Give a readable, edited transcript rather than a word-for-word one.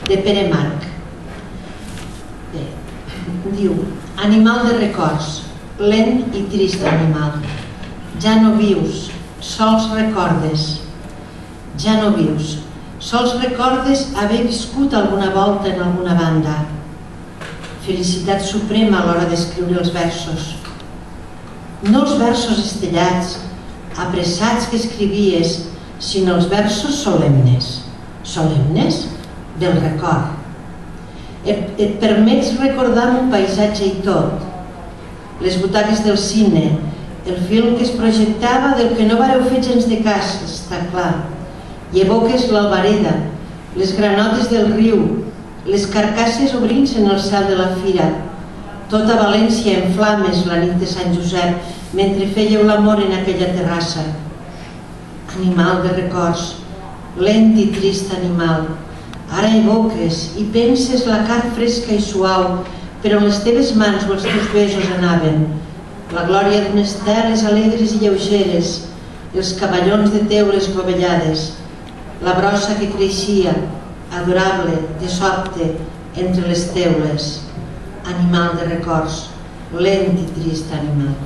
de Pere Marc. Diu: animal de records, lent i trist animal. Ja no vius, sols recordes. Ja no vius, sols recordes haver viscut alguna volta en alguna banda. Felicitat suprema a l'hora d'escriure els versos. No els versos estellats, apressats que escrivies, sinó els versos solemnes. Solemnes? Del record. Et permets recordar un paisatge i tot. Les butaques del cine, el film que es projectava del que no vareu fer gens de cas, està clar. I evoques l'Albareda, les granotes del riu, les carcasses obrint-se en el cel de la fira, tota València en flames la nit de Sant Josep, mentre fèieu l'amor en aquella terrassa. Animal de records, lent i trist animal, ara evoques i penses la carn fresca i suau per on les teves mans o els teus besos anaven, la glòria d'unes terres alegres i lleugeres, els cavallons de teules rovellades, la brossa que creixia, adorable, de sobte, entre les teules. Animal de records, lent i trist animal.